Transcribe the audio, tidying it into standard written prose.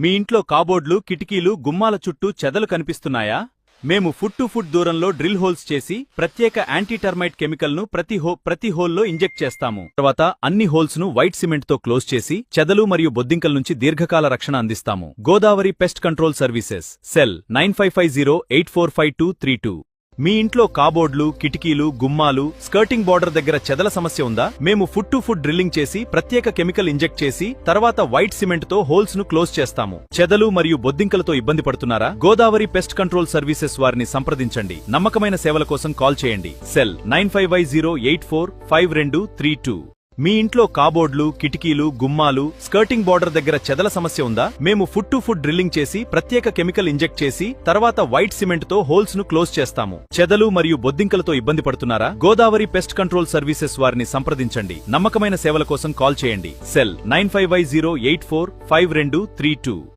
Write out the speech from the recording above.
మీ ఇంట్లో కాబోర్డ్లు, కిటికీలు, గుమ్మాల చుట్టూ చెదలు కనిపిస్తున్నాయా? మేము ఫుట్ టు ఫుట్ దూరంలో డ్రిల్ హోల్స్ చేసి ప్రత్యేక యాంటీ టర్మైట్ కెమికల్ ను ప్రతి హోల్లో ఇంజెక్ట్ చేస్తాము. తర్వాత అన్ని హోల్స్ ను వైట్ సిమెంట్ తో క్లోజ్ చేసి చెదలు మరియు బొద్దింకల నుంచి దీర్ఘకాల రక్షణ అందిస్తాము. Godavari pest control services, cell 9550845232. మీ ఇంట్లో కాబోర్డ్లు, కిటికీలు, గుమ్మాలు, స్కర్టింగ్ బార్డర్ దగ్గర చెదల సమస్య ఉందా? మేము ఫుట్ టు ఫుట్ డ్రిల్లింగ్ చేసి ప్రత్యేక కెమికల్ ఇంజెక్ట్ చేసి తర్వాత వైట్ సిమెంట్ తో హోల్స్ ను క్లోజ్ చేస్తాము. చెదలు మరియు బొద్దింకలతో ఇబ్బంది పడుతున్నారా? గోదావరి పెస్ట్ కంట్రోల్ సర్వీసెస్ వారిని సంప్రదించండి. నమ్మకమైన సేవల కోసం కాల్ చేయండి. సెల్ 9550845232. మీ ఇంట్లో కాబోర్డ్లు, కిటికీలు, గుమ్మాలు, స్కర్టింగ్ బార్డర్ దగ్గర చెదల సమస్య ఉందా? మేము ఫుట్ టు ఫుట్ డ్రిల్లింగ్ చేసి ప్రత్యేక కెమికల్ ఇంజెక్ట్ చేసి తర్వాత వైట్ సిమెంట్ తో హోల్స్ ను క్లోజ్ చేస్తాము. చెదలు మరియు బొద్దింకలతో ఇబ్బంది పడుతున్నారా? గోదావరి పెస్ట్ కంట్రోల్ సర్వీసెస్ వారిని సంప్రదించండి. నమ్మకమైన సేవల కోసం కాల్ చేయండి. సెల్ 9550845232.